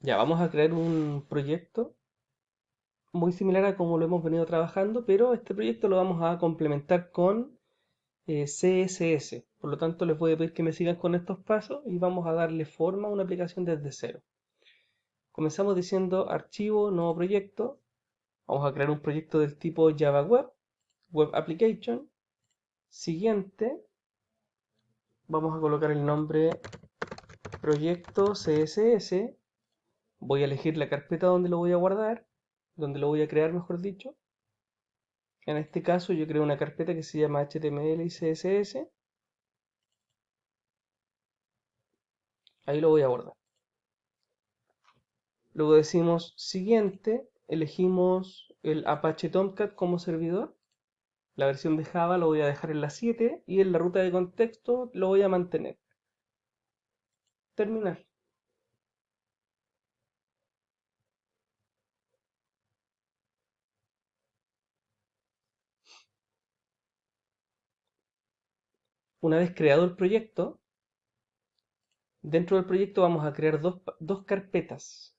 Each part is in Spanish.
Ya, vamos a crear un proyecto muy similar a como lo hemos venido trabajando, pero este proyecto lo vamos a complementar con CSS. Por lo tanto, les voy a pedir que me sigan con estos pasos y vamos a darle forma a una aplicación desde cero. Comenzamos diciendo archivo, nuevo proyecto. Vamos a crear un proyecto del tipo Java Web, Web Application. Siguiente, vamos a colocar el nombre proyecto CSS. Voy a elegir la carpeta donde lo voy a guardar, donde lo voy a crear, mejor dicho. En este caso yo creo una carpeta que se llama HTML y CSS. Ahí lo voy a guardar. Luego decimos siguiente, elegimos el Apache Tomcat como servidor. La versión de Java lo voy a dejar en la 7 y en la ruta de contexto lo voy a mantener. Terminar. Una vez creado el proyecto, dentro del proyecto vamos a crear dos carpetas.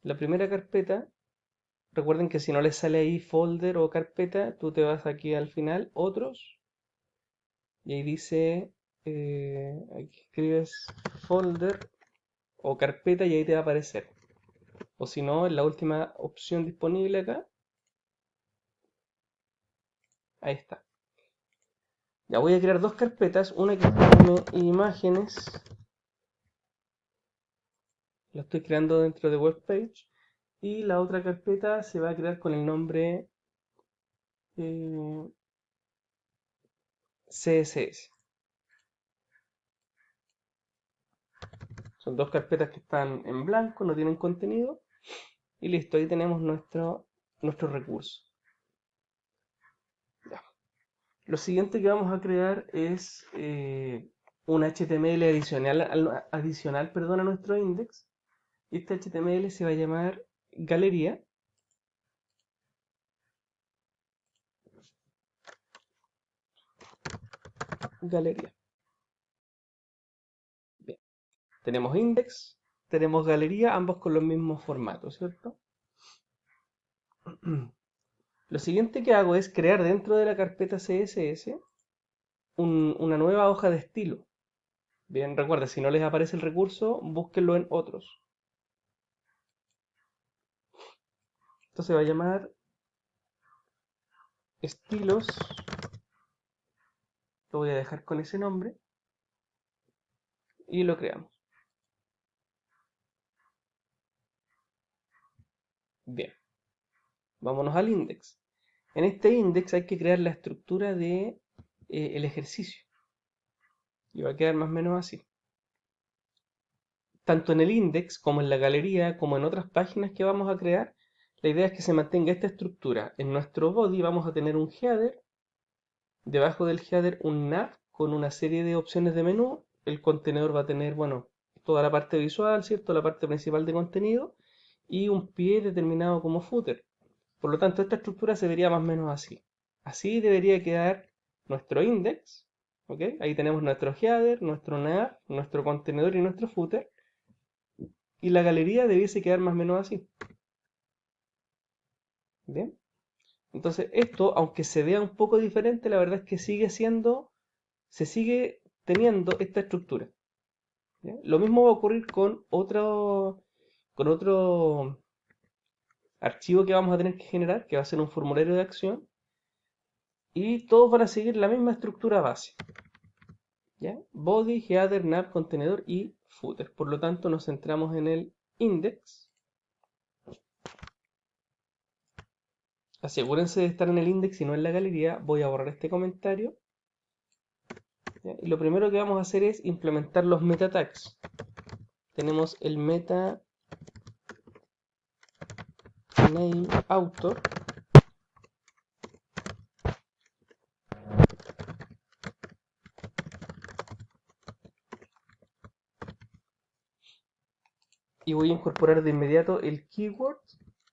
La primera carpeta, recuerden que si no les sale ahí folder o carpeta, tú te vas aquí al final, otros, y ahí dice, aquí escribes folder o carpeta y ahí te va a aparecer. O si no, en la última opción disponible acá, ahí está. Ya voy a crear dos carpetas, una que se llame imágenes, la estoy creando dentro de webpage, y la otra carpeta se va a crear con el nombre CSS. Son dos carpetas que están en blanco, no tienen contenido, y listo, ahí tenemos nuestro recurso. Ya. Lo siguiente que vamos a crear es un HTML adicional, perdón, a nuestro index. Y este HTML se va a llamar galería. Galería. Bien. Tenemos index, tenemos galería, ambos con los mismos formatos, ¿cierto? Lo siguiente que hago es crear dentro de la carpeta CSS una nueva hoja de estilo. Bien, recuerda, si no les aparece el recurso, búsquenlo en otros. Esto se va a llamar estilos. Lo voy a dejar con ese nombre y lo creamos. Bien, vámonos al index. En este index hay que crear la estructura de el ejercicio. Y va a quedar más o menos así. Tanto en el index como en la galería, como en otras páginas que vamos a crear, la idea es que se mantenga esta estructura. En nuestro body vamos a tener un header, debajo del header un nav con una serie de opciones de menú. El contenedor va a tener, bueno, toda la parte visual, ¿cierto? La parte principal de contenido y un pie determinado como footer. Por lo tanto, esta estructura se vería más o menos así. Así debería quedar nuestro index, ¿ok? Ahí tenemos nuestro header, nuestro nav, nuestro contenedor y nuestro footer. Y la galería debiese quedar más o menos así. ¿Bien? Entonces esto, aunque se vea un poco diferente, la verdad es que se sigue teniendo esta estructura. ¿Ya? Lo mismo va a ocurrir con otro archivo que vamos a tener que generar, que va a ser un formulario de acción, y todos van a seguir la misma estructura base. ¿Ya? Body, header, nav, contenedor y footer. Por lo tanto, nos centramos en el index. Asegúrense de estar en el index y no en la galería. Voy a borrar este comentario. ¿Ya? Y lo primero que vamos a hacer es implementar los meta tags. Tenemos el meta name author. Y voy a incorporar de inmediato el keyword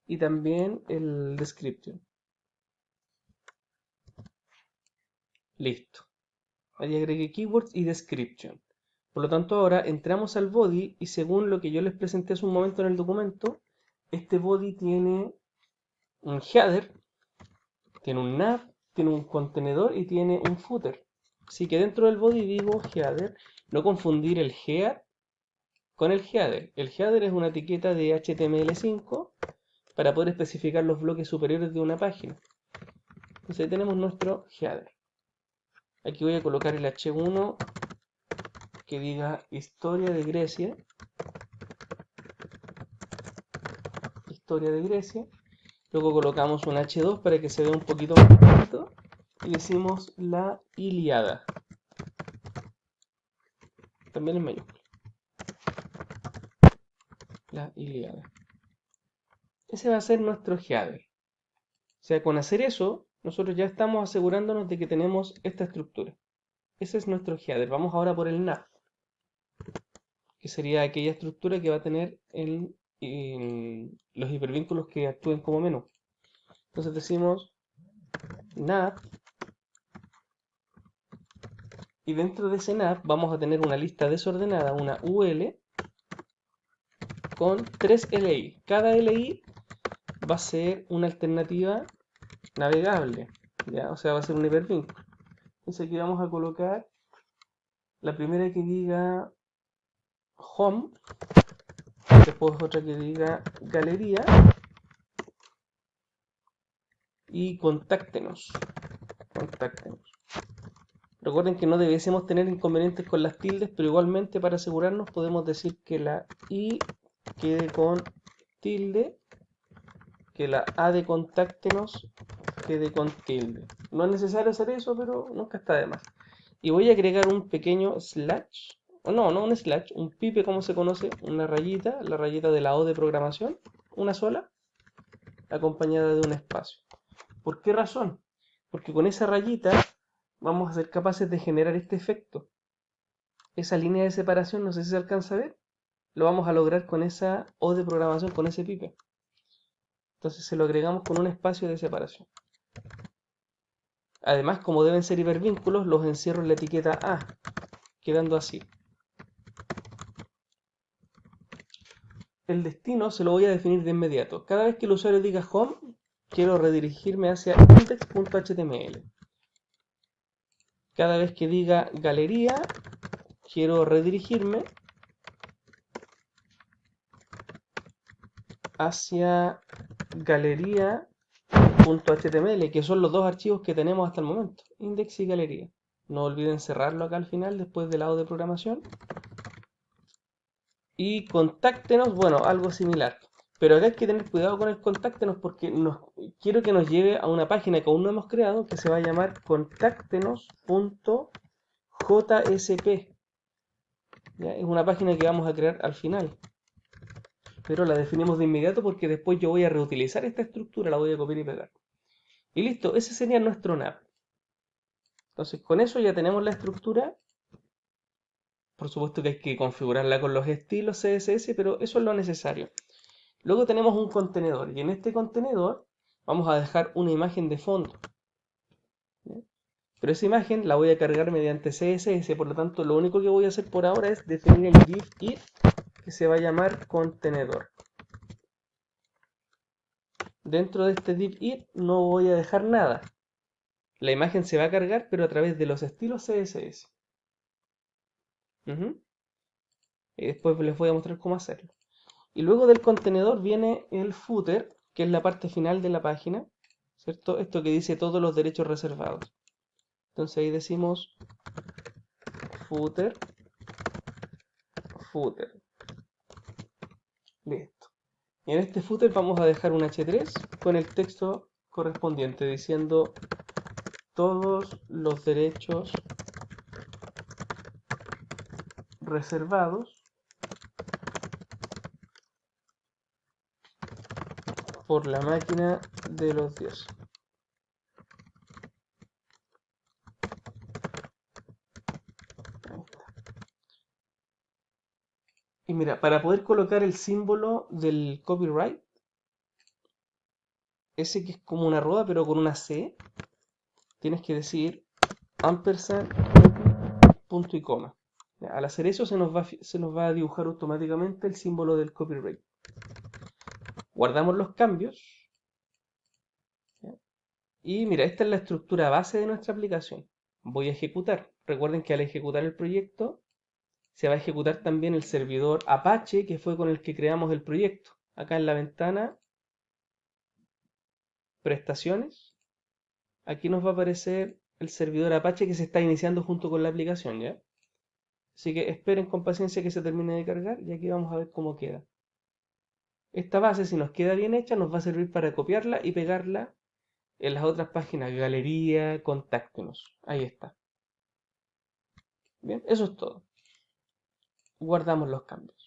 y también el description. Listo. Ahí agregué keywords y description. Por lo tanto, ahora entramos al body y según lo que yo les presenté hace un momento en el documento, este body tiene un header, tiene un nav, tiene un contenedor y tiene un footer. Así que dentro del body digo header, no confundir el head con el header. El header es una etiqueta de HTML5 para poder especificar los bloques superiores de una página. Entonces ahí tenemos nuestro header. Aquí voy a colocar el H1 que diga historia de Grecia. Historia de Grecia. Luego colocamos un H2 para que se vea un poquito más bonito. Y decimos la Ilíada. También en mayúscula. La Ilíada. Ese va a ser nuestro header. O sea, con hacer eso, nosotros ya estamos asegurándonos de que tenemos esta estructura. Ese es nuestro header. Vamos ahora por el nav, que sería aquella estructura que va a tener los hipervínculos que actúen como menú. Entonces decimos nav, y dentro de ese nav vamos a tener una lista desordenada, una UL, con 3 LI. Cada LI va a ser una alternativa navegable, ¿ya? O sea, va a ser un hipervínculo. Entonces aquí vamos a colocar la primera que diga home, después otra que diga galería y contáctenos. Contáctenos. Recuerden que no debiésemos tener inconvenientes con las tildes, pero igualmente para asegurarnos podemos decir que la I quede con tilde, que la A de contáctenos quede con tilde. No es necesario hacer eso, pero nunca está de más. Y voy a agregar un pequeño slash, o no un slash, un pipe como se conoce, una rayita, la rayita de la O de programación, una sola, acompañada de un espacio. ¿Por qué razón? Porque con esa rayita vamos a ser capaces de generar este efecto. Esa línea de separación, no sé si se alcanza a ver, lo vamos a lograr con esa O de programación, con ese pipe. Entonces se lo agregamos con un espacio de separación. Además, como deben ser hipervínculos, los encierro en la etiqueta A, quedando así. El destino se lo voy a definir de inmediato. Cada vez que el usuario diga home, quiero redirigirme hacia index.html. Cada vez que diga galería, quiero redirigirme hacia galería.html, que son los dos archivos que tenemos hasta el momento, index y galería. No olviden cerrarlo acá al final, después del lado de programación. Y contáctenos, bueno, algo similar. Pero acá hay que tener cuidado con el contáctenos porque quiero que nos lleve a una página que aún no hemos creado, que se va a llamar contáctenos.jsp. Es una página que vamos a crear al final. Pero la definimos de inmediato porque después yo voy a reutilizar esta estructura, la voy a copiar y pegar. Y listo, ese sería nuestro nav. Entonces con eso ya tenemos la estructura. Por supuesto que hay que configurarla con los estilos CSS, pero eso es lo necesario. Luego tenemos un contenedor y en este contenedor vamos a dejar una imagen de fondo. ¿Sí? Pero esa imagen la voy a cargar mediante CSS, por lo tanto lo único que voy a hacer por ahora es definir el div it que se va a llamar contenedor. Dentro de este div it no voy a dejar nada. La imagen se va a cargar pero a través de los estilos CSS. Y después les voy a mostrar cómo hacerlo. Y luego del contenedor viene el footer, que es la parte final de la página, ¿cierto? Esto que dice todos los derechos reservados. Entonces ahí decimos footer, footer. Listo. Y en este footer vamos a dejar un h3 con el texto correspondiente diciendo todos los derechos reservados por la máquina de los dioses. Y mira, para poder colocar el símbolo del copyright, ese que es como una rueda pero con una C, tienes que decir ampersand, punto y coma. Al hacer eso se nos va a dibujar automáticamente el símbolo del copyright. Guardamos los cambios. ¿Ya? Y mira, esta es la estructura base de nuestra aplicación. Voy a ejecutar. Recuerden que al ejecutar el proyecto se va a ejecutar también el servidor Apache que fue con el que creamos el proyecto. Acá en la ventana, prestaciones, aquí nos va a aparecer el servidor Apache que se está iniciando junto con la aplicación, ¿ya? Así que esperen con paciencia que se termine de cargar y aquí vamos a ver cómo queda. Esta base, si nos queda bien hecha, nos va a servir para copiarla y pegarla en las otras páginas, galería, contáctenos. Ahí está. Bien, eso es todo. Guardamos los cambios.